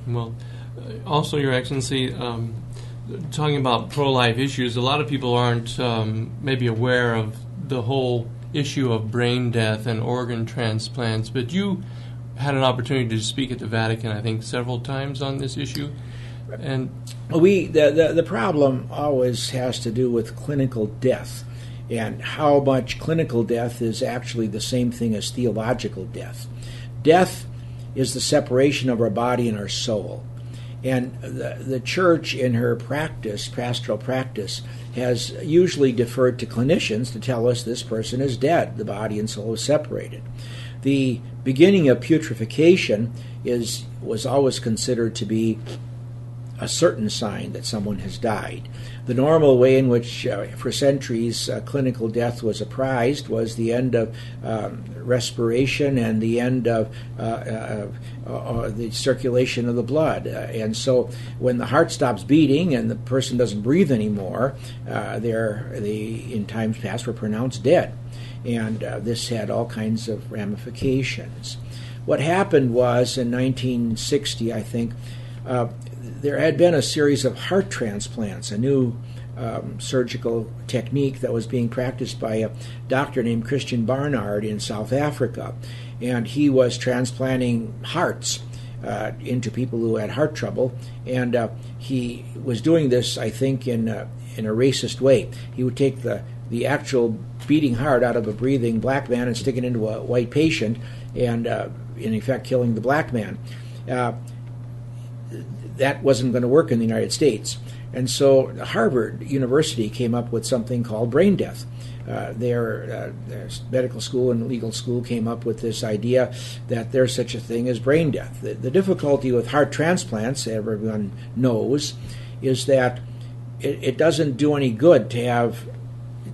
Well, also, Your Excellency, talking about pro-life issues, a lot of people aren't maybe aware of the whole issue of brain death and organ transplants, but you had an opportunity to speak at the Vatican, I think, several times on this issue. And the problem always has to do with clinical death, and how much clinical death is actually the same thing as theological death. Death is the separation of our body and our soul. And the Church, in her practice, pastoral practice, has usually deferred to clinicians to tell us this person is dead, the body and soul is separated. The beginning of putrefaction was always considered to be a certain sign that someone has died. The normal way in which, for centuries, clinical death was apprised was the end of respiration and the end of the circulation of the blood. And so when the heart stops beating and the person doesn't breathe anymore, they, in times past, were pronounced dead. And this had all kinds of ramifications. What happened was, in 1960, I think, there had been a series of heart transplants, a new surgical technique that was being practiced by a doctor named Christian Barnard in South Africa. And he was transplanting hearts into people who had heart trouble. And he was doing this, I think, in a racist way. He would take the actual beating heart out of a breathing black man and stick it into a white patient, and in effect killing the black man. That wasn't going to work in the United States. And so Harvard University came up with something called brain death. Their medical school and legal school came up with this idea that there's such a thing as brain death. The difficulty with heart transplants, everyone knows, is that it doesn't do any good to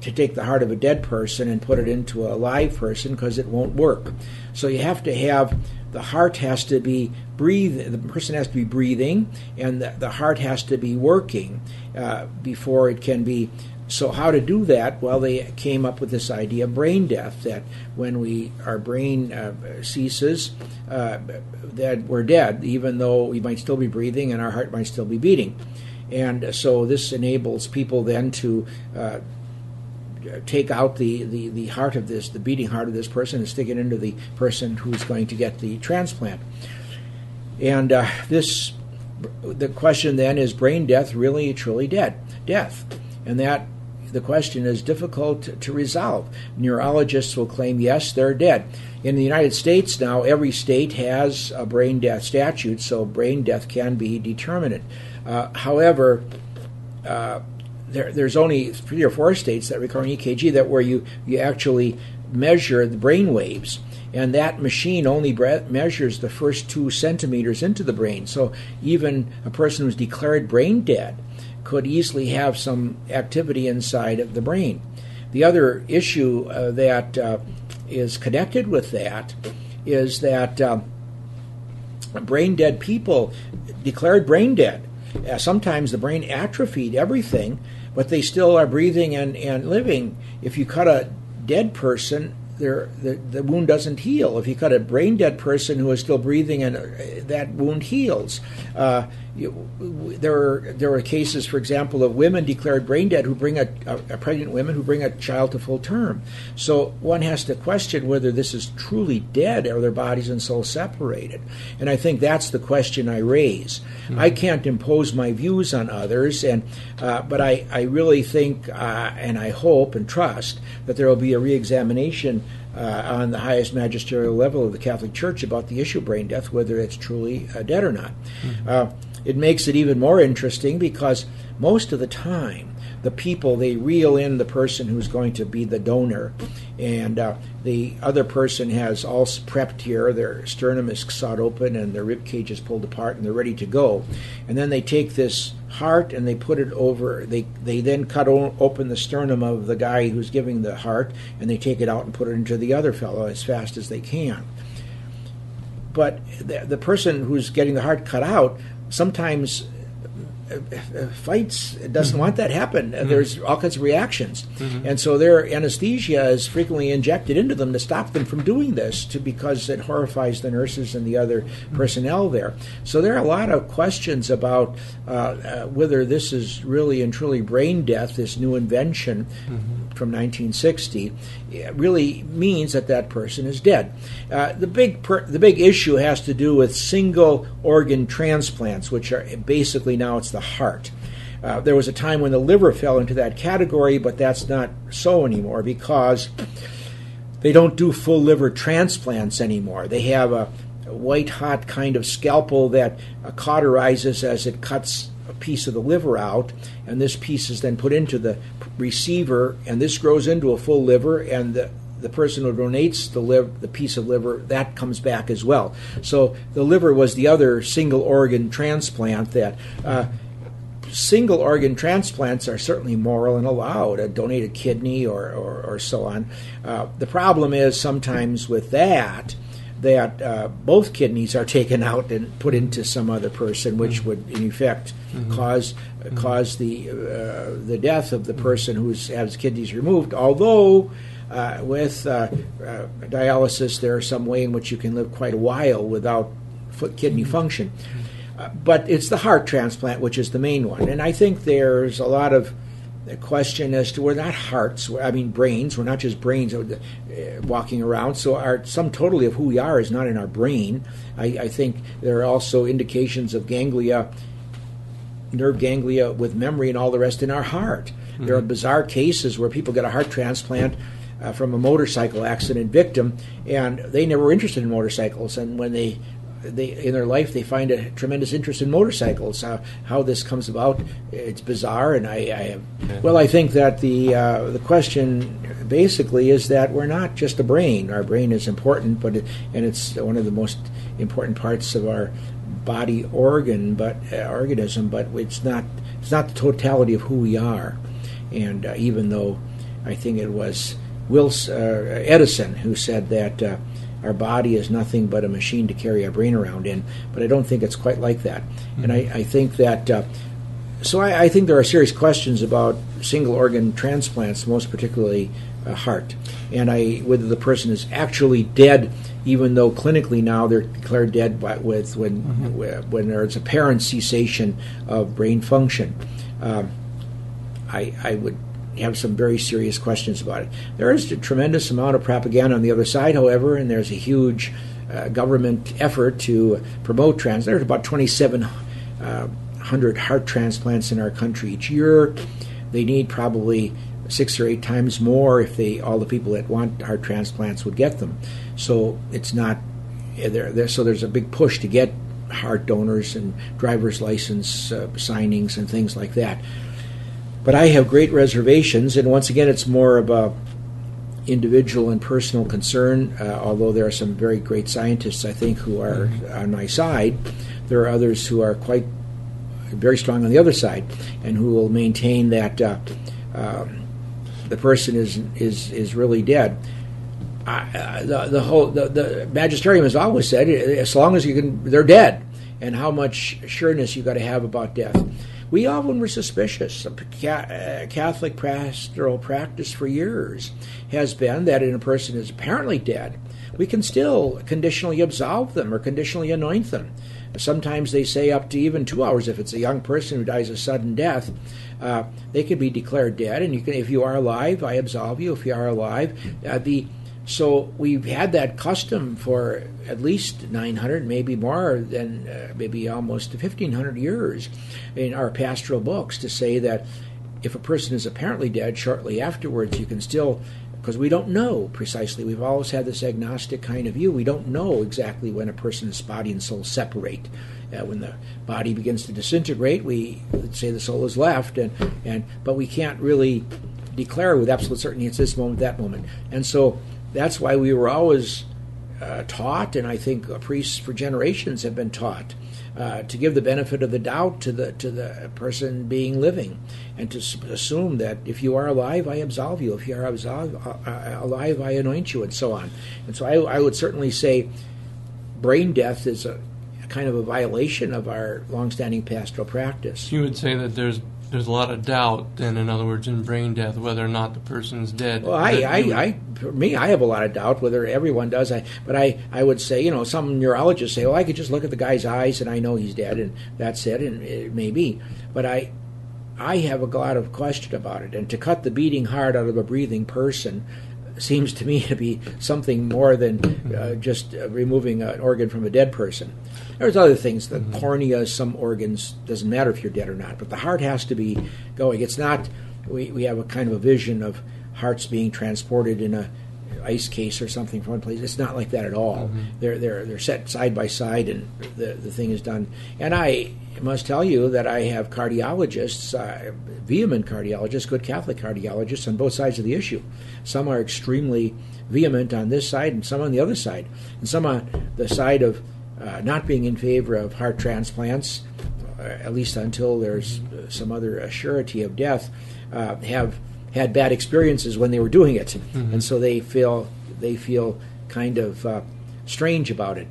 take the heart of a dead person and put it into a live person, because it won't work. So you have to have, the heart has to be breathing, the person has to be breathing, and the heart has to be working before it can be. So how to do that? Well, they came up with this idea of brain death, that when our brain ceases, that we're dead, even though we might still be breathing and our heart might still be beating. And so this enables people then to take out the heart of this, the beating heart of this person, and stick it into the person who's going to get the transplant. And the question then is, brain death really truly death? And that the question is difficult to resolve. Neurologists will claim, yes, they're dead. In the United States now, every state has a brain death statute, so brain death can be determined. However, there's only 3 or 4 states that require an EKG where you actually measure the brain waves, and that machine only measures the first 2 centimeters into the brain. So even a person who's declared brain dead could easily have some activity inside of the brain. The other issue that is connected with that is that brain dead people declared brain dead. Sometimes the brain atrophied everything, but they still are breathing and living. If you cut a dead person, the wound doesn't heal. If you cut a brain dead person who is still breathing, and that wound heals. There are cases, for example, of women declared brain dead who bring pregnant women who bring a child to full term. So one has to question whether this is truly dead or their bodies and souls separated. And I think that's the question I raise. Mm-hmm. I can't impose my views on others, but I really think and I hope and trust that there will be a reexamination on the highest magisterial level of the Catholic Church about the issue of brain death, whether it's truly dead or not. Mm-hmm. It makes it even more interesting because most of the time the people, they reel in the person who's going to be the donor, and the other person has all prepped here, their sternum is sawed open and their rib cage is pulled apart and they're ready to go. And then they take this heart and they put it over, they then cut open the sternum of the guy who's giving the heart, and they take it out and put it into the other fellow as fast as they can. But the person who's getting the heart cut out sometimes fights, doesn't want that to happen. There's all kinds of reactions. And so their anesthesia is frequently injected into them to stop them from doing this, because it horrifies the nurses and the other personnel there. So there are a lot of questions about whether this is really and truly brain death, this new invention from 1960, really means that that person is dead. The big issue has to do with single organ transplants, which are basically now it's the heart. There was a time when the liver fell into that category, but that's not so anymore because they don't do full liver transplants anymore. They have a white-hot kind of scalpel that cauterizes as it cuts a piece of the liver out, and this piece is then put into the receiver, and this grows into a full liver, and the person who donates the piece of liver, that comes back as well. So the liver was the other single organ transplant that single organ transplants are certainly moral and allowed, a donated kidney or so on. The problem is sometimes with that both kidneys are taken out and put into some other person, which would in effect cause the death of the person who has kidneys removed. Although with dialysis, there is some way in which you can live quite a while without kidney function. But it's the heart transplant which is the main one. And I think there's a lot of question as to we're not hearts, brains. We're not just brains walking around. So our sum totally of who we are is not in our brain. I think there are also indications of ganglia, nerve ganglia with memory and all the rest in our heart. There are bizarre cases where people get a heart transplant from a motorcycle accident victim, and they never were interested in motorcycles. And when they in their life they find a tremendous interest in motorcycles. How this comes about, it's bizarre. And I think that the question basically is that we're not just a brain. Our brain is important, and it's one of the most important parts of our body organism, but it's not the totality of who we are. And even though I think it was Edison who said that our body is nothing but a machine to carry our brain around in, but I don't think it's quite like that. And I think that I think there are serious questions about single organ transplants, most particularly heart, and whether the person is actually dead, even though clinically now they're declared dead when there's apparent cessation of brain function. I would have some very serious questions about it. There is a tremendous amount of propaganda on the other side, however, and there's a huge government effort to promote There's about 2,700 heart transplants in our country each year. They need probably 6 or 8 times more if all the people that want heart transplants would get them. So it's not there. So there's a big push to get heart donors and driver's license signings and things like that. But I have great reservations, and once again, it's more of a individual and personal concern. Although there are some very great scientists, I think, who are on my side, there are others who are quite very strong on the other side, and who will maintain that the person is really dead. The magisterium has always said, as long as they're dead, and how much sureness you've got to have about death. We often were suspicious. Catholic pastoral practice for years has been that if a person is apparently dead, we can still conditionally absolve them or conditionally anoint them. Sometimes they say up to even 2 hours. If it's a young person who dies a sudden death, they can be declared dead, and if you are alive, I absolve you. If you are alive, So we've had that custom for at least 900, maybe more than maybe almost 1,500 years in our pastoral books, to say that if a person is apparently dead shortly afterwards, you can still, because we don't know precisely. We've always had this agnostic kind of view. We don't know exactly when a person's body and soul separate. When the body begins to disintegrate, we say the soul is left, but we can't really declare with absolute certainty it's this moment, that moment. And so that's why we were always taught, and I think priests for generations have been taught, to give the benefit of the doubt to the person being living, and to assume that if you are alive, I absolve you. If you are alive, I anoint you, and so on. And so I would certainly say brain death is a kind of a violation of our longstanding pastoral practice. You would say that there's a lot of doubt, then, in other words, in brain death, whether or not the person's dead. Well, for me, I have a lot of doubt whether everyone does. But I would say, some neurologists say, I could just look at the guy's eyes and I know he's dead, and that's it, and it may be. But I have a lot of question about it. And to cut the beating heart out of a breathing person seems to me to be something more than just removing an organ from a dead person. There's other things, the cornea, some organs, doesn't matter if you're dead or not, but the heart has to be going. It's not, we have a kind of a vision of hearts being transported in a ice case or something from one place. It's not like that at all. They're set side by side, and the thing is done. And I must tell you that I have cardiologists, vehement cardiologists, good Catholic cardiologists on both sides of the issue. Some are extremely vehement on this side and some on the other side. And some on the side of not being in favor of heart transplants, at least until there's some other surety of death, have had bad experiences when they were doing it, and so they feel kind of strange about it.